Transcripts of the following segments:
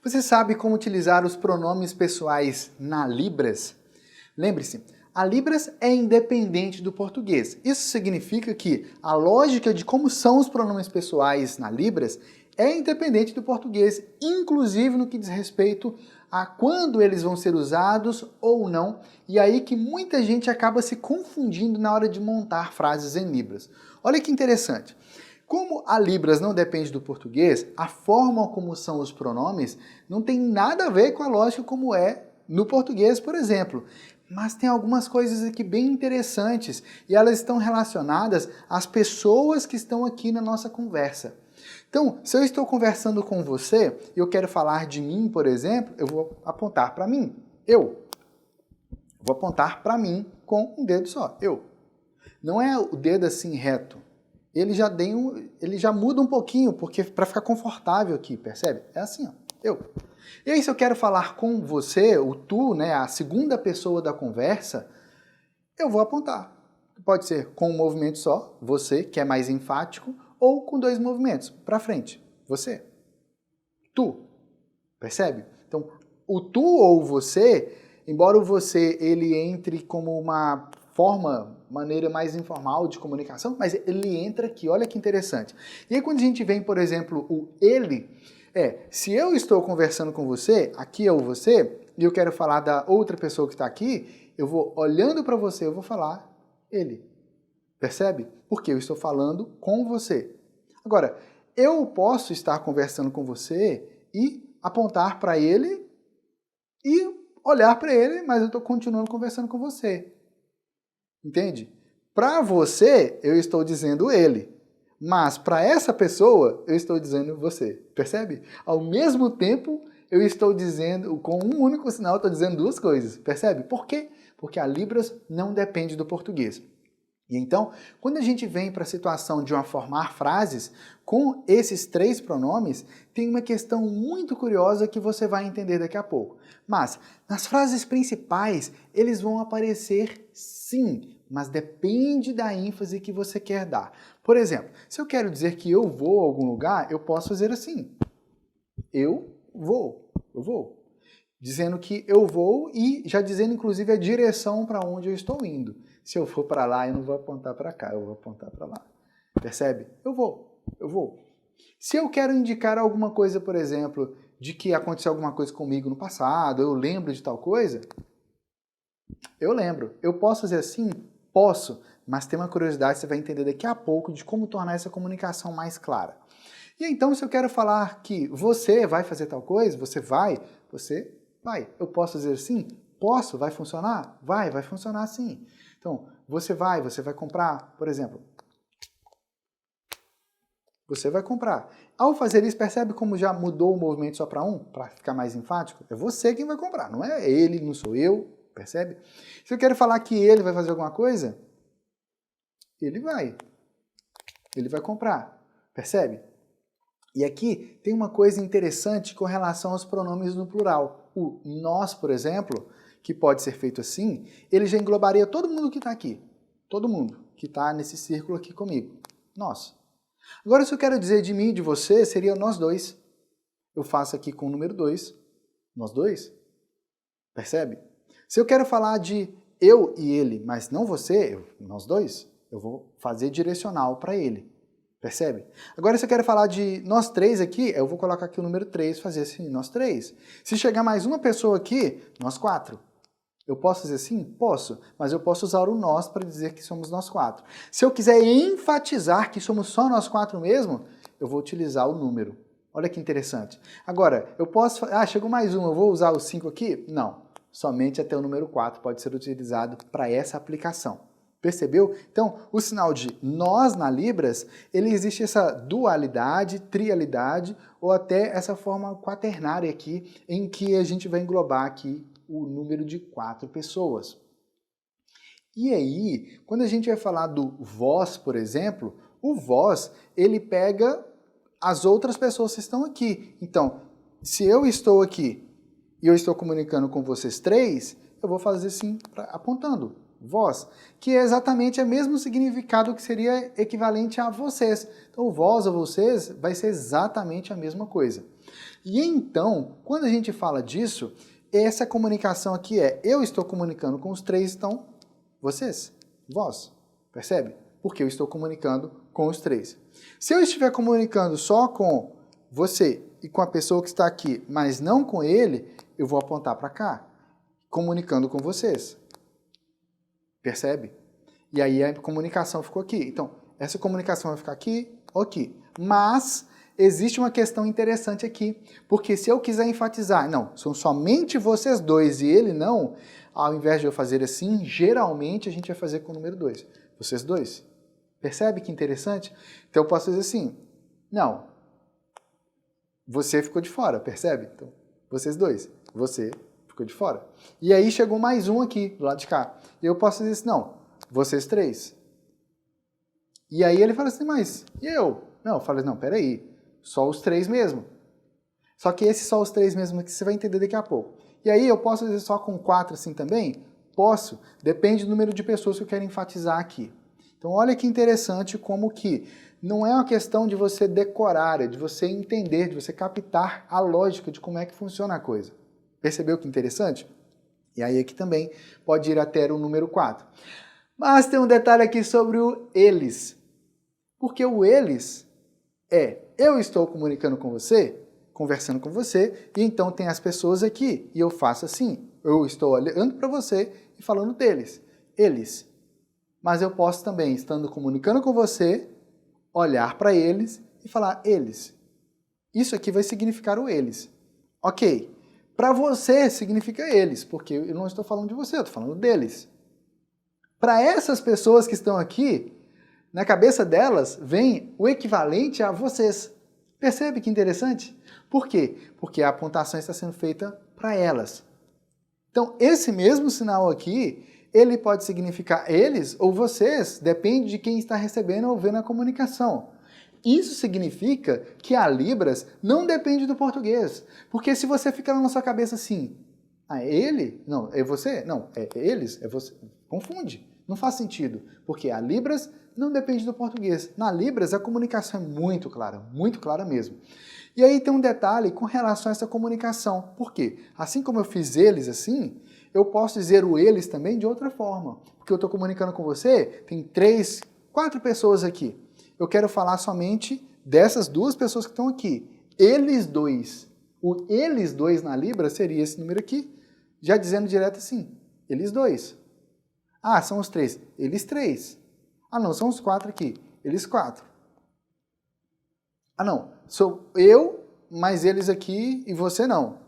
Você sabe como utilizar os pronomes pessoais na Libras? Lembre-se, a Libras é independente do português. Isso significa que a lógica de como são os pronomes pessoais na Libras é independente do português, inclusive no que diz respeito a quando eles vão ser usados ou não, e aí que muita gente acaba se confundindo na hora de montar frases em Libras. Olha que interessante. Como a Libras não depende do português, a forma como são os pronomes não tem nada a ver com a lógica como é no português, por exemplo. Mas tem algumas coisas aqui bem interessantes e elas estão relacionadas às pessoas que estão aqui na nossa conversa. Então, se eu estou conversando com você e eu quero falar de mim, por exemplo, eu vou apontar para mim. Eu. Vou apontar para mim com um dedo só. Eu. Não é o dedo assim reto. Ele já muda um pouquinho, porque para ficar confortável aqui, percebe? É assim, ó. Eu. E aí, se eu quero falar com você, o tu, né, a segunda pessoa da conversa, eu vou apontar. Pode ser com um movimento só, você, que é mais enfático, ou com dois movimentos, para frente, você. Tu. Percebe? Então, o tu ou você, embora o você ele entre como uma maneira mais informal de comunicação, mas ele entra aqui, olha que interessante. E aí quando a gente vem, por exemplo, o ele, se eu estou conversando com você, aqui é o você, e eu quero falar da outra pessoa que está aqui, eu vou olhando para você, eu vou falar ele. Percebe? Porque eu estou falando com você. Agora, eu posso estar conversando com você e apontar para ele e olhar para ele, mas eu estou continuando conversando com você. Entende? Para você, eu estou dizendo ele. Mas para essa pessoa, eu estou dizendo você. Percebe? Ao mesmo tempo, eu estou dizendo, com um único sinal, eu estou dizendo duas coisas. Percebe? Por quê? Porque a Libras não depende do português. E então, quando a gente vem para a situação de formar frases com esses três pronomes, tem uma questão muito curiosa que você vai entender daqui a pouco. Mas, nas frases principais, eles vão aparecer sim, mas depende da ênfase que você quer dar. Por exemplo, se eu quero dizer que eu vou a algum lugar, eu posso fazer assim. Eu vou. Dizendo que eu vou e já dizendo inclusive a direção para onde eu estou indo. Se eu for para lá, eu não vou apontar para cá, eu vou apontar para lá. Percebe? Eu vou. Se eu quero indicar alguma coisa, por exemplo, de que aconteceu alguma coisa comigo no passado, eu lembro de tal coisa, eu lembro. Eu posso fazer assim? Posso, mas tem uma curiosidade, você vai entender daqui a pouco de como tornar essa comunicação mais clara. E então, se eu quero falar que você vai fazer tal coisa, você vai. Eu posso dizer sim? Posso, vai funcionar? Vai funcionar sim. Então, você vai comprar, por exemplo. Você vai comprar. Ao fazer isso, percebe como já mudou o movimento só para um? Para ficar mais enfático? É você quem vai comprar, não é ele, não sou eu, percebe? Se eu quero falar que ele vai fazer alguma coisa, ele vai comprar, percebe? E aqui tem uma coisa interessante com relação aos pronomes no plural. O nós, por exemplo, que pode ser feito assim, ele já englobaria todo mundo que está aqui. Todo mundo que está nesse círculo aqui comigo. Nós. Agora, se eu quero dizer de mim e de você, seria nós dois. Eu faço aqui com o número 2. Nós dois. Percebe? Se eu quero falar de eu e ele, mas não você, nós dois, eu vou fazer direcional para ele. Percebe? Agora, se eu quero falar de nós três aqui, eu vou colocar aqui o número 3, fazer assim, nós três. Se chegar mais uma pessoa aqui, nós 4. Eu posso dizer assim? Posso, mas eu posso usar o nós para dizer que somos nós 4. Se eu quiser enfatizar que somos só nós 4 mesmo, eu vou utilizar o número. Olha que interessante. Agora, eu posso... chegou mais um, eu vou usar o 5 aqui? Não, somente até o número 4 pode ser utilizado para essa aplicação. Percebeu? Então, o sinal de nós na Libras, ele existe essa dualidade, trialidade, ou até essa forma quaternária aqui, em que a gente vai englobar aqui o número de 4 pessoas. E aí, quando a gente vai falar do vós, por exemplo, o vós, ele pega as outras pessoas que estão aqui. Então, se eu estou aqui e eu estou comunicando com vocês três, eu vou fazer assim, apontando. vós, que é exatamente o mesmo significado que seria equivalente a vocês. Então, o vós ou vocês vai ser exatamente a mesma coisa. E então, quando a gente fala disso, essa comunicação aqui é, eu estou comunicando com os três, então, vocês, vós, percebe? Porque eu estou comunicando com os três. Se eu estiver comunicando só com você e com a pessoa que está aqui, mas não com ele, eu vou apontar para cá, comunicando com vocês. Percebe? E aí a comunicação ficou aqui. Então, essa comunicação vai ficar aqui ou aqui. Mas existe uma questão interessante aqui, porque se eu quiser enfatizar, não, são somente vocês dois e ele não, ao invés de eu fazer assim, geralmente a gente vai fazer com o número 2. Vocês dois. Percebe que interessante? Então eu posso fazer assim, não, você ficou de fora, percebe? Então, vocês dois, você ficou de fora. E aí chegou mais um aqui, do lado de cá. E eu posso dizer assim, não, vocês três. E aí ele fala assim, mas e eu? Não, eu falo, não, peraí, só os três mesmo. Só que esse só os três mesmo que você vai entender daqui a pouco. E aí eu posso dizer só com 4 assim também? Posso, depende do número de pessoas que eu quero enfatizar aqui. Então olha que interessante como que não é uma questão de você decorar, é de você entender, de você captar a lógica de como é que funciona a coisa. Percebeu que interessante? E aí aqui também pode ir até o número 4. Mas tem um detalhe aqui sobre o eles. Porque o eles é, eu estou comunicando com você, conversando com você, e então tem as pessoas aqui, e eu faço assim, eu estou olhando para você e falando deles, eles. Mas eu posso também, estando comunicando com você, olhar para eles e falar eles. Isso aqui vai significar o eles. Ok, para você significa eles, porque eu não estou falando de você, eu estou falando deles. Para essas pessoas que estão aqui, na cabeça delas vem o equivalente a vocês. Percebe que interessante? Por quê? Porque a apontação está sendo feita para elas. Então, esse mesmo sinal aqui, ele pode significar eles ou vocês, depende de quem está recebendo ou vendo a comunicação. Isso significa que a Libras não depende do português. Porque se você fica na sua cabeça assim, ah, é ele? Não, é você? Não, é eles? É você? Confunde. Não faz sentido. Porque a Libras não depende do português. Na Libras, a comunicação é muito clara mesmo. E aí tem um detalhe com relação a essa comunicação. Por quê? Assim como eu fiz eles assim, eu posso dizer o eles também de outra forma. Porque eu estou comunicando com você, tem 3, 4 pessoas aqui. Eu quero falar somente dessas 2 pessoas que estão aqui. Eles dois. O eles dois na Libra seria esse número aqui, já dizendo direto assim, eles dois. Ah, são os 3. Eles 3. Ah, não, são os 4 aqui. Eles 4. Ah, não, sou eu, mas eles aqui e você não.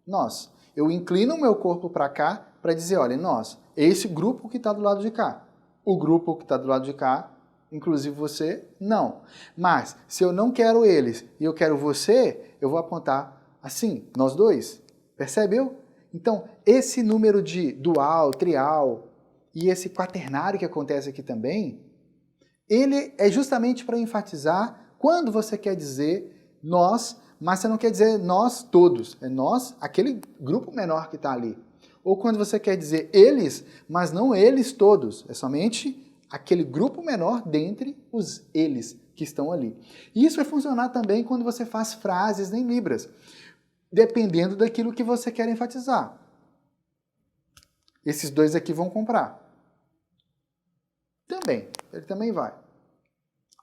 Nós. Eu inclino o meu corpo para cá para dizer, olha, nós. Esse grupo que está do lado de cá. O grupo que está do lado de cá, inclusive você, não. Mas, se eu não quero eles e eu quero você, eu vou apontar assim, nós dois. Percebeu? Então, esse número de dual, trial e esse quaternário que acontece aqui também, ele é justamente para enfatizar quando você quer dizer nós, mas você não quer dizer nós todos, é nós, aquele grupo menor que está ali. Ou quando você quer dizer eles, mas não eles todos, é somente aquele grupo menor dentre os eles que estão ali. E isso vai funcionar também quando você faz frases em Libras, dependendo daquilo que você quer enfatizar. Esses 2 aqui vão comprar. Também, ele também vai.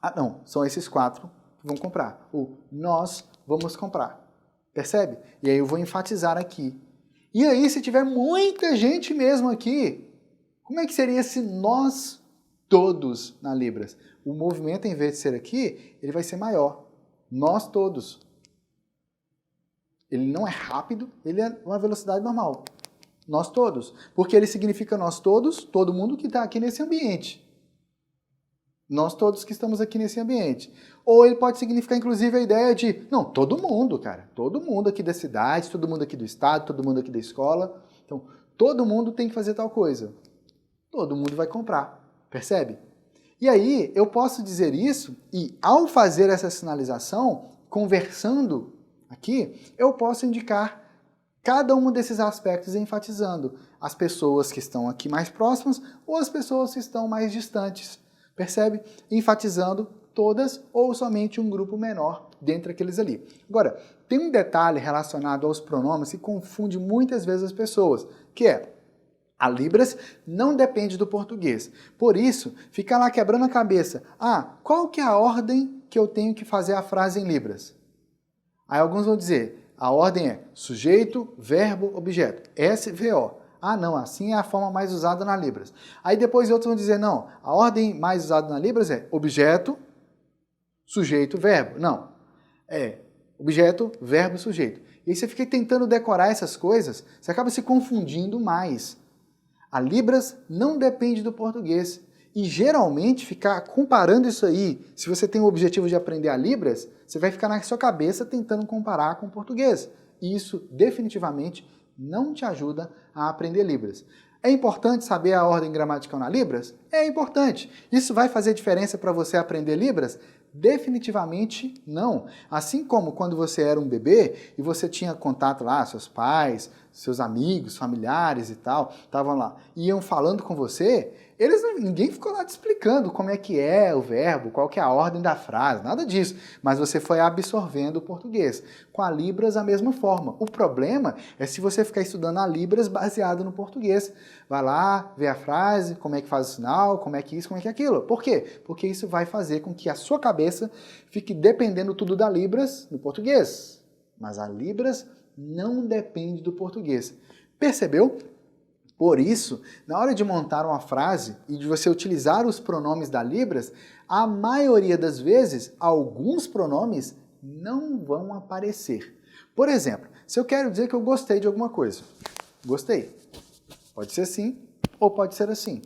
Ah, não, são esses 4 que vão comprar. O nós vamos comprar. Percebe? E aí eu vou enfatizar aqui. E aí, se tiver muita gente mesmo aqui, como é que seria esse nós todos na Libras? O movimento, em vez de ser aqui, ele vai ser maior. Nós todos. Ele não é rápido, ele é uma velocidade normal. Nós todos. Porque ele significa nós todos, todo mundo que está aqui nesse ambiente. Nós todos que estamos aqui nesse ambiente. Ou ele pode significar, inclusive, a ideia de, não, todo mundo, cara. Todo mundo aqui da cidade, todo mundo aqui do estado, todo mundo aqui da escola. Então, todo mundo tem que fazer tal coisa. Todo mundo vai comprar. Percebe? E aí, eu posso dizer isso e, ao fazer essa sinalização, conversando aqui, eu posso indicar cada um desses aspectos enfatizando as pessoas que estão aqui mais próximas ou as pessoas que estão mais distantes. Percebe? Enfatizando todas ou somente um grupo menor dentre aqueles ali. Agora, tem um detalhe relacionado aos pronomes que confunde muitas vezes as pessoas, que é a Libras não depende do português. Por isso, fica lá quebrando a cabeça. Qual que é a ordem que eu tenho que fazer a frase em Libras? Aí alguns vão dizer, a ordem é sujeito, verbo, objeto. SVO. Não, assim é a forma mais usada na Libras. Aí depois outros vão dizer, não, a ordem mais usada na Libras é objeto, sujeito, verbo. Não, é objeto, verbo, sujeito. E aí você fica tentando decorar essas coisas, você acaba se confundindo mais. A Libras não depende do português. E geralmente ficar comparando isso aí, se você tem o objetivo de aprender a Libras, você vai ficar na sua cabeça tentando comparar com o português. E isso definitivamente não te ajuda a aprender Libras. É importante saber a ordem gramatical na Libras? É importante. Isso vai fazer diferença para você aprender Libras? Definitivamente não. Assim como quando você era um bebê e você tinha contato lá, seus pais, seus amigos, familiares e tal, estavam lá, iam falando com você, ninguém ficou lá te explicando como é que é o verbo, qual que é a ordem da frase, nada disso. Mas você foi absorvendo o português. Com a Libras, a mesma forma. O problema é se você ficar estudando a Libras baseado no português. Vai lá, vê a frase, como é que faz o sinal, como é que isso, como é que aquilo. Por quê? Porque isso vai fazer com que a sua cabeça fique dependendo tudo da Libras no português. Mas a Libras não depende do português. Percebeu? Por isso, na hora de montar uma frase e de você utilizar os pronomes da Libras, a maioria das vezes, alguns pronomes não vão aparecer. Por exemplo, se eu quero dizer que eu gostei de alguma coisa. Gostei. Pode ser assim ou pode ser assim.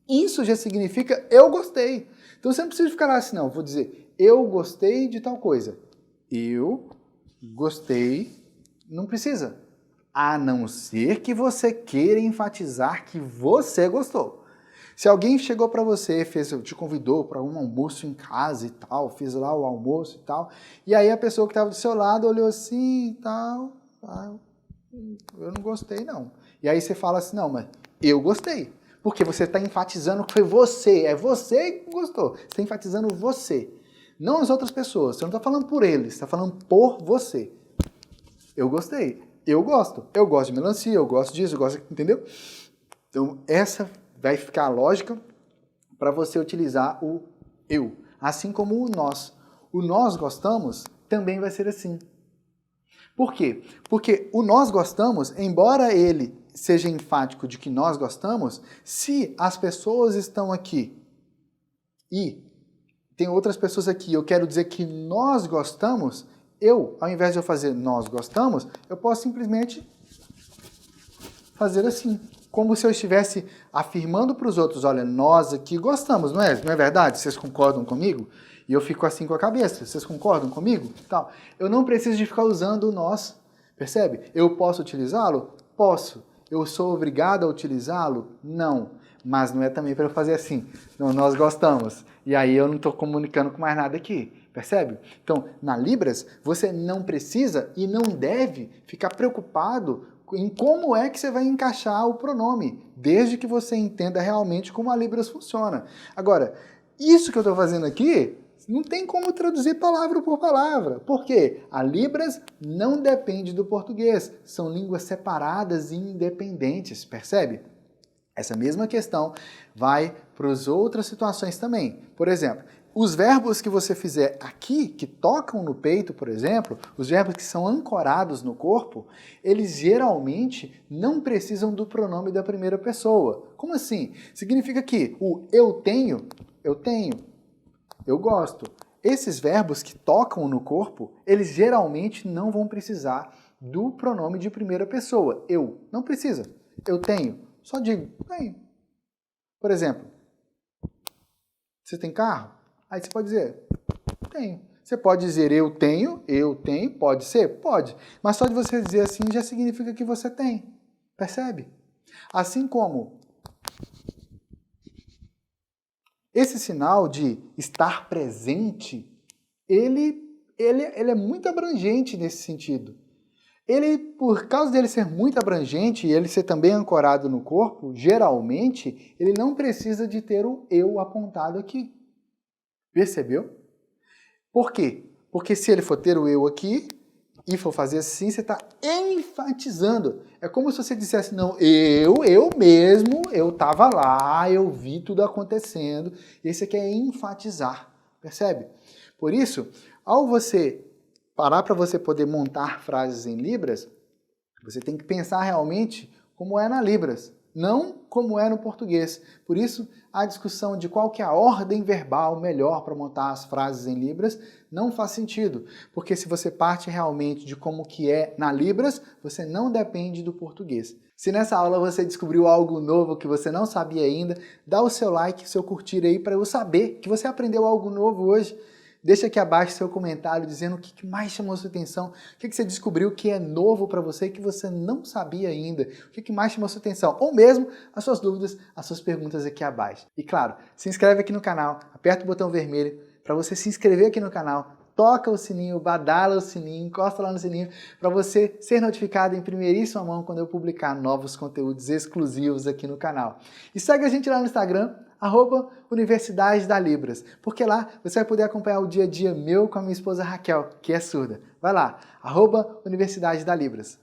Isso já significa eu gostei. Então você não precisa ficar lá assim, não. Vou dizer eu gostei de tal coisa. Eu gostei, não precisa. A não ser que você queira enfatizar que você gostou. Se alguém chegou para você, te convidou para um almoço em casa e tal, fez lá o almoço e tal, e aí a pessoa que estava do seu lado olhou assim e tal, eu não gostei não. E aí você fala assim, não, mas eu gostei. Porque você está enfatizando que foi você, é você que gostou. Você está enfatizando você, não as outras pessoas. Você não está falando por eles, você está falando por você. Eu gostei. Eu gosto de melancia, eu gosto disso, eu gosto, entendeu? Então, essa vai ficar a lógica para você utilizar o eu. Assim como o nós. O nós gostamos também vai ser assim. Por quê? Porque o nós gostamos, embora ele seja enfático de que nós gostamos, se as pessoas estão aqui e tem outras pessoas aqui, eu quero dizer que nós gostamos, ao invés de eu fazer nós gostamos, eu posso simplesmente fazer assim. Como se eu estivesse afirmando para os outros, olha, nós aqui gostamos, não é? Não é verdade? Vocês concordam comigo? E eu fico assim com a cabeça, vocês concordam comigo? Tal. Eu não preciso de ficar usando o nós, percebe? Eu posso utilizá-lo? Posso. Eu sou obrigado a utilizá-lo? Não. Mas não é também para eu fazer assim, não, nós gostamos. E aí eu não estou comunicando com mais nada aqui. Percebe? Então, na Libras, você não precisa e não deve ficar preocupado em como é que você vai encaixar o pronome, desde que você entenda realmente como a Libras funciona. Agora, isso que eu estou fazendo aqui, não tem como traduzir palavra por palavra. Por quê? A Libras não depende do português. São línguas separadas e independentes, percebe? Essa mesma questão vai para as outras situações também. Por exemplo, os verbos que você fizer aqui, que tocam no peito, por exemplo, os verbos que são ancorados no corpo, eles geralmente não precisam do pronome da primeira pessoa. Como assim? Significa que o eu tenho, eu gosto. Esses verbos que tocam no corpo, eles geralmente não vão precisar do pronome de primeira pessoa. Eu, não precisa. Eu tenho, só digo, tenho. Por exemplo, você tem carro? Aí você pode dizer, tenho. Você pode dizer eu tenho, pode ser? Pode. Mas só de você dizer assim já significa que você tem. Percebe? Assim como esse sinal de estar presente, ele é muito abrangente nesse sentido. Ele, por causa dele ser muito abrangente e ele ser também ancorado no corpo, geralmente, ele não precisa de ter o eu apontado aqui. Percebeu? Por quê? Porque se ele for ter o eu aqui e for fazer assim, você está enfatizando. É como se você dissesse, não, eu mesmo, eu estava lá, eu vi tudo acontecendo. E esse aqui é enfatizar, percebe? Por isso, ao você parar para você poder montar frases em Libras, você tem que pensar realmente como é na Libras, não como é no português. Por isso, a discussão de qual que é a ordem verbal melhor para montar as frases em Libras não faz sentido, porque se você parte realmente de como que é na Libras, você não depende do português. Se nessa aula você descobriu algo novo que você não sabia ainda, dá o seu like, seu curtir aí para eu saber que você aprendeu algo novo hoje. Deixa aqui abaixo seu comentário dizendo o que mais chamou sua atenção, o que você descobriu que é novo para você e que você não sabia ainda, o que mais chamou sua atenção, ou mesmo as suas dúvidas, as suas perguntas aqui abaixo. E claro, se inscreve aqui no canal, aperta o botão vermelho para você se inscrever aqui no canal, toca o sininho, badala o sininho, encosta lá no sininho para você ser notificado em primeiríssima mão quando eu publicar novos conteúdos exclusivos aqui no canal. E segue a gente lá no Instagram, @Universidade da Libras, porque lá você vai poder acompanhar o dia a dia meu com a minha esposa Raquel, que é surda. Vai lá, @Universidade da Libras.